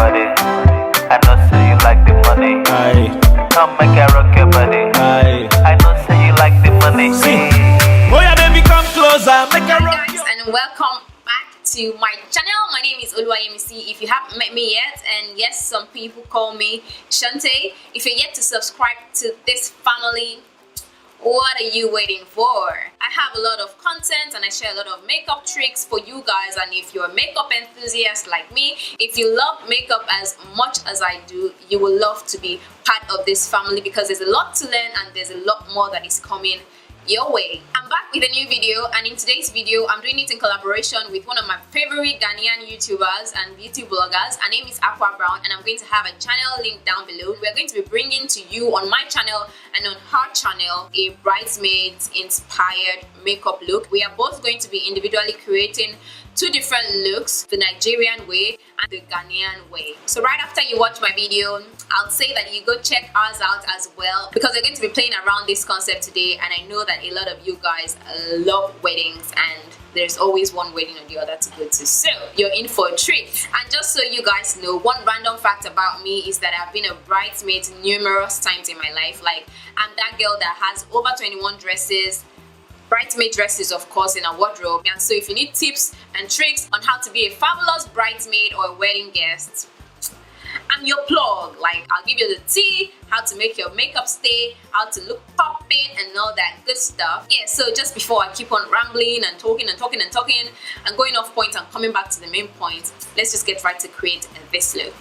body. I know say you like the money. Aye. Come make I rock your body. Aye. I know say you like the money. Oh yeah, baby, come closer. Make a rock. Hi guys, and welcome back to my channel. My name is Ewaronke. If you haven't met me yet, and yes, some people call me Shante. If you're yet to subscribe to this family, what are you waiting for? I have a lot of content and I share a lot of makeup tricks for you guys, and if you're a makeup enthusiast like me, if you love makeup as much as I do, you will love to be part of this family because there's a lot to learn and there's a lot more that is coming your way. I'm back with a new video, and in today's video I'm doing it in collaboration with one of my favorite Ghanaian YouTubers and beauty bloggers. Her name is Akqua Brown, and I'm going to have a channel link down below. We're going to be bringing to you on my channel and on her channel a bridesmaids inspired makeup look. We are both going to be individually creating two different looks, the Nigerian way and the Ghanaian way. So right after you watch my video, I'll say that you go check ours out as well, because we're going to be playing around this concept today, and I know that a lot of you guys love weddings and there's always one wedding or the other to go to, so you're in for a treat. And just so you guys know, one random fact about me is that I've been a bridesmaid numerous times in my life. Like, I'm that girl that has over 21 dresses, bridesmaid dresses of course, in a wardrobe. And so if you need tips and tricks on how to be a fabulous bridesmaid or a wedding guest, I'm your plug. Like, I'll give you the tea, how to make your makeup stay, how to look popping and all that good stuff. Yeah, so just before I keep on rambling and talking and going off point and coming back to the main point, let's just get right to create this look.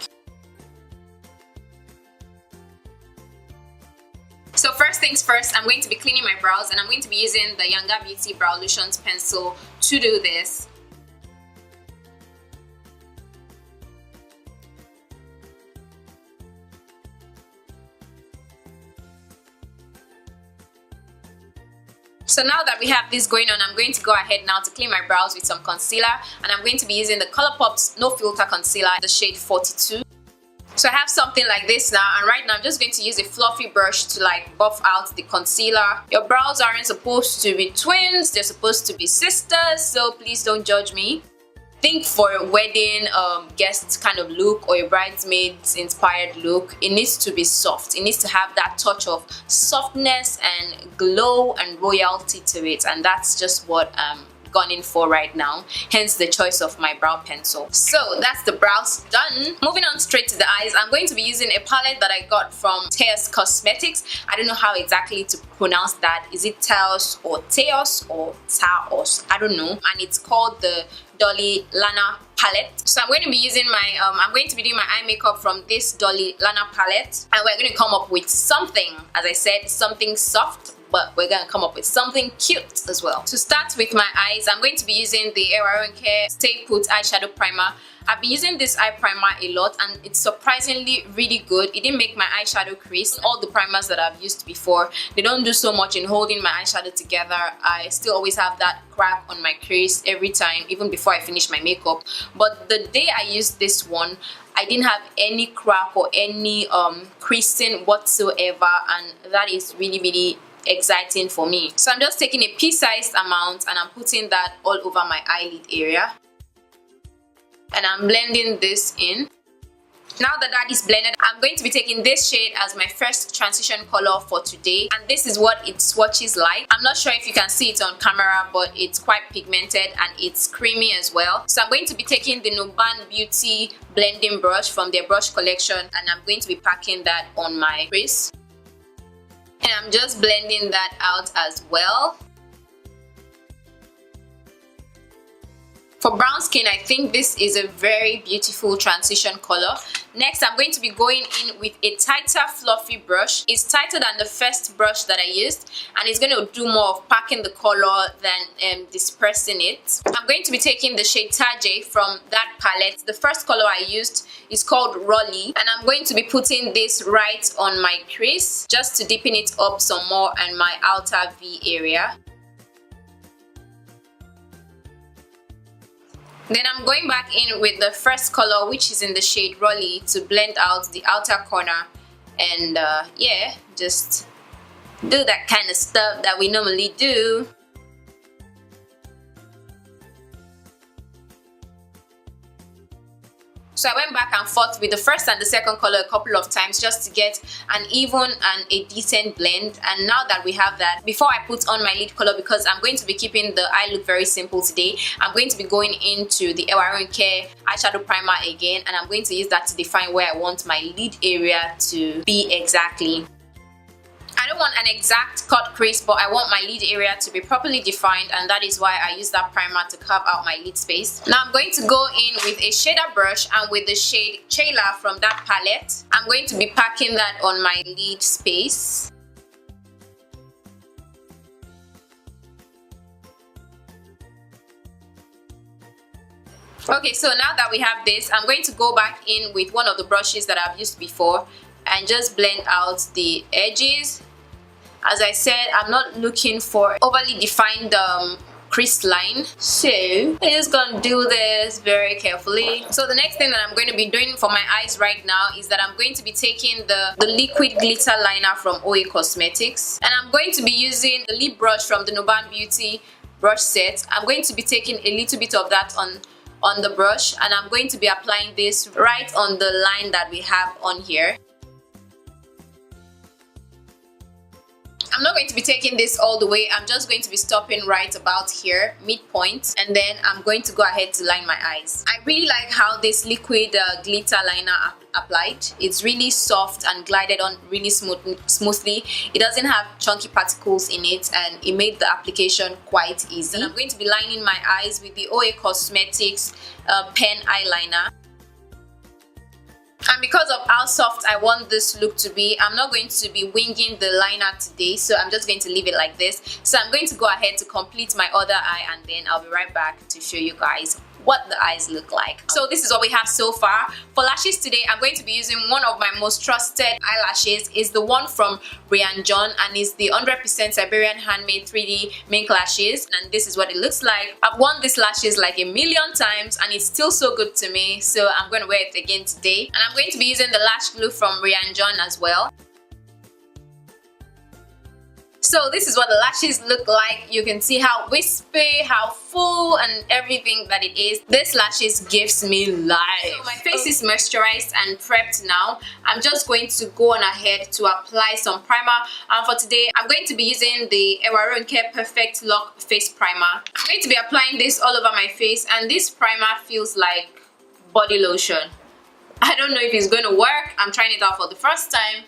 So first things first, I'm going to be cleaning my brows, and I'm going to be using the YangaBeauty Browlution pencil to do this. So now that we have this going on, I'm going to go ahead now to clean my brows with some concealer, and I'm going to be using the ColourPop's No Filter Concealer, the shade 42. So I have something like this now, and right now I'm just going to use a fluffy brush to like buff out the concealer. Your brows aren't supposed to be twins, they're supposed to be sisters, so please don't judge me. I think for a wedding guest kind of look or a bridesmaid's inspired look, it needs to be soft. It needs to have that touch of softness and glow and royalty to it, and that's just what gone in for right now, hence the choice of my brow pencil. So that's the brows done. Moving on straight to the eyes, I'm going to be using a palette that I got from Cosmetics. I don't know how exactly to pronounce that. Is it Taos or Taos or Taos? I don't know. And it's called the Dolly Lana palette. So I'm going to be using my I'm going to be doing my eye makeup from this Dolly Lana palette, and we're going to come up with something, as I said, something soft, but we're gonna come up with something cute as well. To start with my eyes, I'm going to be using the Ewaronke Stay Put eyeshadow primer. I've been using this eye primer a lot, and it's surprisingly really good. It didn't make my eyeshadow crease. All the primers that I've used before, they don't do so much in holding my eyeshadow together. I still always have that crack on my crease every time, even before I finish my makeup. But the day I used this one, I didn't have any crack or any creasing whatsoever, and that is really exciting for me. So I'm just taking a pea-sized amount and I'm putting that all over my eyelid area, and I'm blending this in. Now that that is blended, I'm going to be taking this shade as my first transition color for today, and this is what it swatches like. I'm not sure if you can see it on camera, but it's quite pigmented and it's creamy as well. So I'm going to be taking the Nuban Beauty blending brush from their brush collection, and I'm going to be packing that on my crease. And I'm just blending that out as well. For brown skin, I think this is a very beautiful transition color. Next, I'm going to be going in with a tighter fluffy brush. It's tighter than the first brush that I used, and it's going to do more of packing the color than dispersing it. I'm going to be taking the shade Taje from that palette. The first color I used is called Rolly, and I'm going to be putting this right on my crease just to deepen it up some more in my outer V area. Then I'm going back in with the first color, which is in the shade Rolly, to blend out the outer corner, and yeah, just do that kind of stuff that we normally do. So I went back and forth with the first and the second color a couple of times just to get an even and a decent blend. And now that we have that, before I put on my lid color, because I'm going to be keeping the eye look very simple today, I'm going to be going into the Ewaronke eyeshadow primer again, and I'm going to use that to define where I want my lid area to be exactly. I don't want an exact cut crease, but I want my lid area to be properly defined, and that is why I use that primer to carve out my lid space. Now I'm going to go in with a shader brush, and with the shade Chayla from that palette, I'm going to be packing that on my lid space. Okay, so now that we have this, I'm going to go back in with one of the brushes that I've used before and just blend out the edges. As I said, I'm not looking for overly defined crease line, so I'm just gonna do this very carefully. So the next thing that I'm going to be doing for my eyes right now is that I'm going to be taking the liquid glitter liner from OAcosmetics, and I'm going to be using the lip brush from the GlamBeauty brush set. I'm going to be taking a little bit of that on the brush, and I'm going to be applying this right on the line that we have on here. I'm not going to be taking this all the way. I'm just going to be stopping right about here, midpoint, and then I'm going to go ahead to line my eyes. I really like how this liquid glitter liner applied. It's really soft and glided on really smoothly. It doesn't have chunky particles in it, and it made the application quite easy. And I'm going to be lining my eyes with the OAcosmetics pen eyeliner. And because of how soft I want this look to be, I'm not going to be winging the liner today, so I'm just going to leave it like this. So I'm going to go ahead to complete my other eye, and then I'll be right back to show you guys what the eyes look like. So this is what we have so far. For lashes today, I'm going to be using one of my most trusted eyelashes. It's the one from RyanneJohn, and it's the 100% Siberian handmade 3D mink lashes, and this is what it looks like. I've worn these lashes like a million times, and it's still so good to me, so I'm going to wear it again today. And I'm going to be using the lash glue from RyanneJohn as well. So this is what the lashes look like. You can see how wispy, how full, and everything that it is. This lashes gives me life. So my face is moisturized and prepped now. I'm just going to go on ahead to apply some primer. And for today, I'm going to be using the Ewaronke Perfect Lock Face Primer. I'm going to be applying this all over my face, and this primer feels like body lotion. I don't know if it's going to work. I'm trying it out for the first time.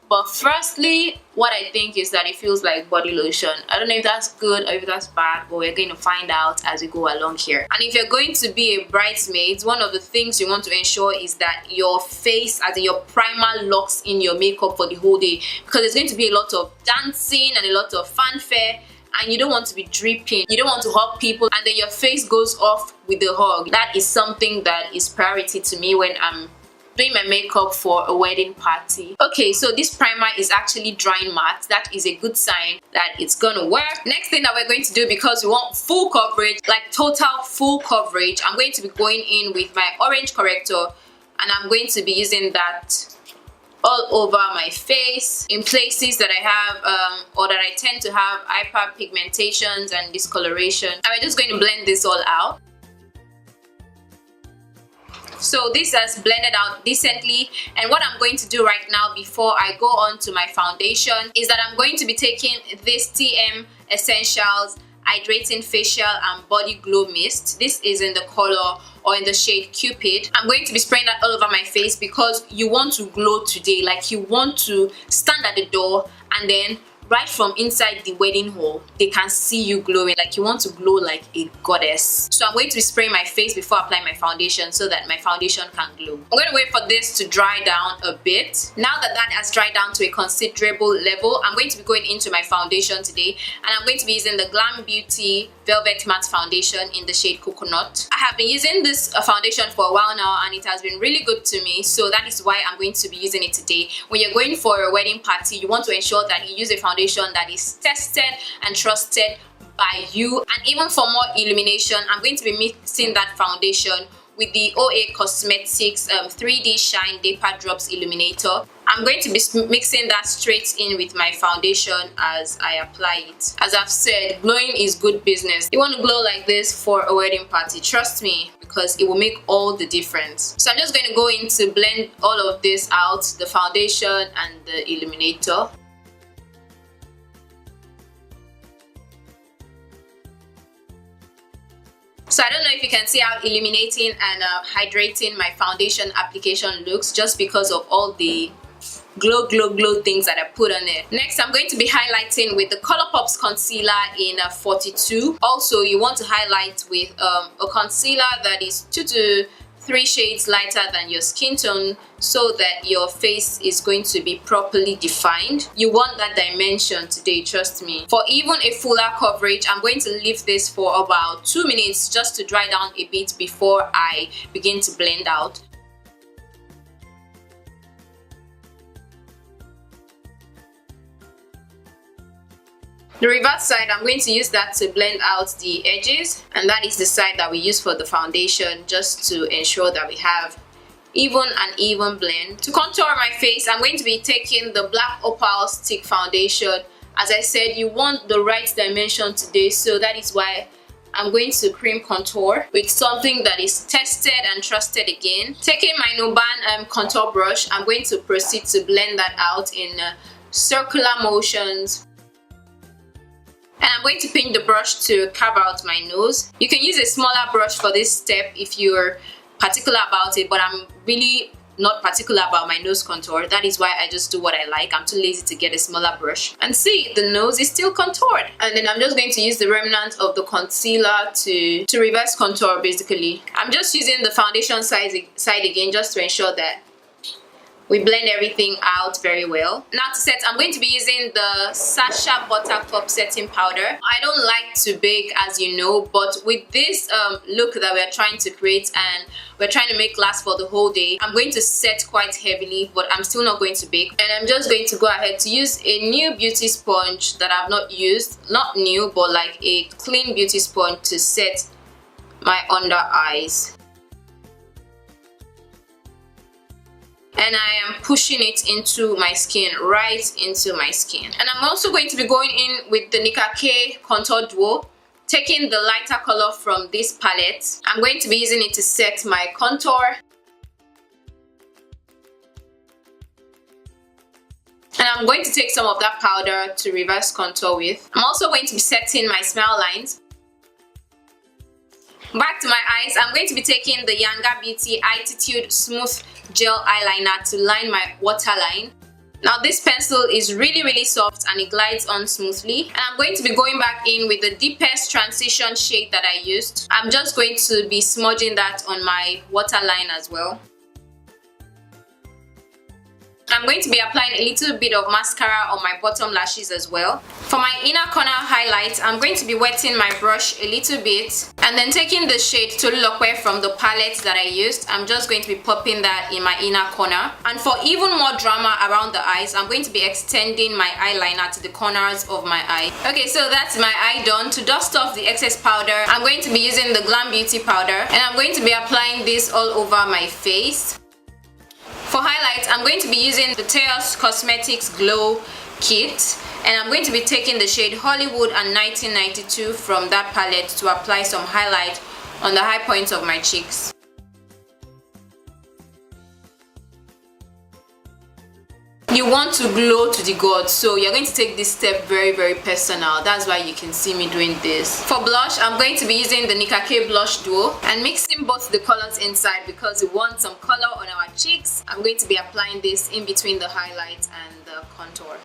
But firstly, what I think is that it feels like body lotion. I don't know if that's good or if that's bad, but we're going to find out as we go along here. And if you're going to be a bridesmaid, one of the things you want to ensure is that your face, as in your primer, locks in your makeup for the whole day, because there's going to be a lot of dancing and a lot of fanfare, and you don't want to be dripping. You don't want to hug people and then your face goes off with the hug. That is something that is priority to me when I'm doing my makeup for a wedding party. Okay, so this primer is actually drying matte. That is a good sign that it's gonna work. Next thing that we're going to do, because we want full coverage, like total full coverage, I'm going to be going in with my orange corrector, and I'm going to be using that all over my face in places that I have or that I tend to have hyperpigmentations and discoloration. And we're just going to blend this all out. So this has blended out decently, and what I'm going to do right now before I go on to my foundation is that I'm going to be taking this TM Essentials Hydrating Facial and Body Glow Mist. This is in the color or in the shade Cupid. I'm going to be spraying that all over my face because you want to glow today. Like, you want to stand at the door and then right from inside the wedding hall, they can see you glowing. Like, you want to glow like a goddess. So I'm going to be spraying my face before applying my foundation so that my foundation can glow. I'm going to wait for this to dry down a bit. Now that that has dried down to a considerable level, I'm going to be going into my foundation today, and I'm going to be using the GlamBeauty Velvet Matte Foundation in the shade Coconut. I have been using this foundation for a while now, and it has been really good to me, so that is why I'm going to be using it today. When you're going for a wedding party, you want to ensure that you use a foundation that is tested and trusted by you. And even for more illumination, I'm going to be mixing that foundation with the OAcosmetics 3D Shine Dapper Drops Illuminator. I'm going to be mixing that straight in with my foundation as I apply it. As I've said, glowing is good business. You want to glow like this for a wedding party, trust me, because it will make all the difference. So I'm just going to go in to blend all of this out, the foundation and the illuminator. So I don't know if you can see how illuminating and hydrating my foundation application looks, just because of all the glow things that I put on it. Next, I'm going to be highlighting with the ColourPop's concealer in 42. Also, you want to highlight with a concealer that is 2 to 3 shades lighter than your skin tone, so that your face is going to be properly defined. You want that dimension today, trust me. For even a fuller coverage, I'm going to leave this for about 2 minutes just to dry down a bit before I begin to blend out. The reverse side, I'm going to use that to blend out the edges, and that is the side that we use for the foundation, just to ensure that we have an even blend. To contour my face, I'm going to be taking the Blackopal stick foundation. As I said, you want the right dimension today, so that is why I'm going to cream contour with something that is tested and trusted again. Taking my Nuban contour brush, I'm going to proceed to blend that out in circular motions. And I'm going to pinch the brush to carve out my nose. You can use a smaller brush for this step if you're particular about it, but I'm really not particular about my nose contour. That is why I just do what I like. I'm too lazy to get a smaller brush. And see, the nose is still contoured. And then I'm just going to use the remnant of the concealer to reverse contour basically. I'm just using the foundation side again just to ensure that we blend everything out very well. Now to set, I'm going to be using the Sacha Buttercup setting powder. I don't like to bake, as you know, but with this look that we're trying to create and we're trying to make last for the whole day, I'm going to set quite heavily, but I'm still not going to bake. And I'm just going to go ahead to use a new beauty sponge that I've not used. Not new, but like a clean beauty sponge to set my under eyes. And I am pushing it into my skin, right into my skin. And I'm also going to be going in with the Nikake Contour Duo, taking the lighter color from this palette. I'm going to be using it to set my contour. And I'm going to take some of that powder to reverse contour with. I'm also going to be setting my smile lines. Back to my eyes, I'm going to be taking the YangaBeauty Eyetitude Smooth Gel Eyeliner to line my waterline. Now this pencil is really soft and it glides on smoothly. And I'm going to be going back in with the deepest transition shade that I used. I'm just going to be smudging that on my waterline as well. I'm going to be applying a little bit of mascara on my bottom lashes as well. For my inner corner highlight, I'm going to be wetting my brush a little bit and then taking the shade Tolulope from the palette that I used. I'm just going to be popping that in my inner corner. And for even more drama around the eyes, I'm going to be extending my eyeliner to the corners of my eye. Okay, so that's my eye done. To dust off the excess powder, I'm going to be using the GlamBeauty powder and I'm going to be applying this all over my face. For highlights, I'm going to be using the Taos Cosmetics Glow Kit and I'm going to be taking the shade Hollywood and 1992 from that palette to apply some highlight on the high points of my cheeks. You want to glow to the gods, so you're going to take this step very personal. That's why you can see me doing this. For blush, I'm going to be using the Nikake Blush Duo and mixing both the colors inside because we want some color on our cheeks. I'm going to be applying this in between the highlight and the contour.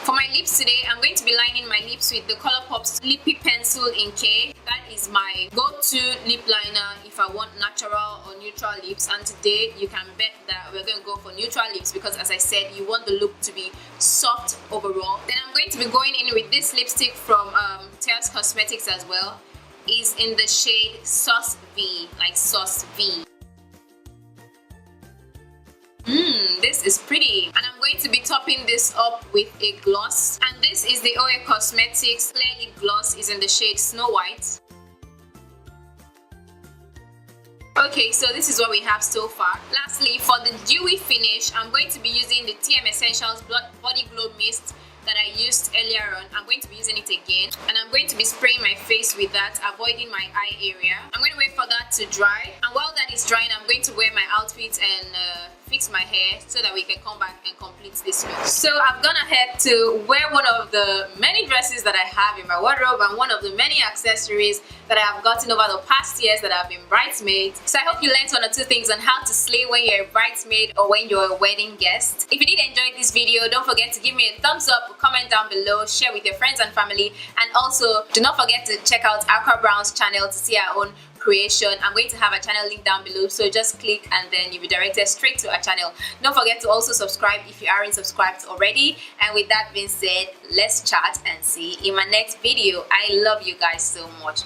For my lips today, I'm going to be lining my lips with the ColourPop's Lippy Pencil in K. That is my go-to lip liner if I want natural or neutral lips. And today, you can bet that we're going to go for neutral lips because, as I said, you want the look to be soft overall. Then I'm going to be going in with this lipstick from Taos Cosmetics as well. It's in the shade Sauce V, like Sauce V. This is pretty. And I'm going to be topping this up with a gloss. And this is the OAcosmetics Clear Lip Gloss. Is in the shade Snow White. Okay, so this is what we have so far. Lastly, for the dewy finish, I'm going to be using the TM Essentials Body Glow Mist that I used earlier on. I'm going to be using it again, and I'm going to be spraying my face with that, avoiding my eye area. I'm going to wait for that to dry, and while that is drying, I'm going to wear my outfit and fix my hair so that we can come back and complete this look. So I've gone ahead to wear one of the many dresses that I have in my wardrobe and one of the many accessories that I have gotten over the past years that I've been bridesmaid. So I hope you learned one or two things on how to slay when you're a bridesmaid or when you're a wedding guest. If you did enjoy this video, don't forget to give me a thumbs up, comment down below, share with your friends and family, and also do not forget to check out Akqua Brown's channel to see our own creation. I'm going to have a channel link down below, so just click and then you'll be directed straight to our channel. Don't forget to also subscribe if you aren't subscribed already. And with that being said, let's chat and see in my next video. I love you guys so much.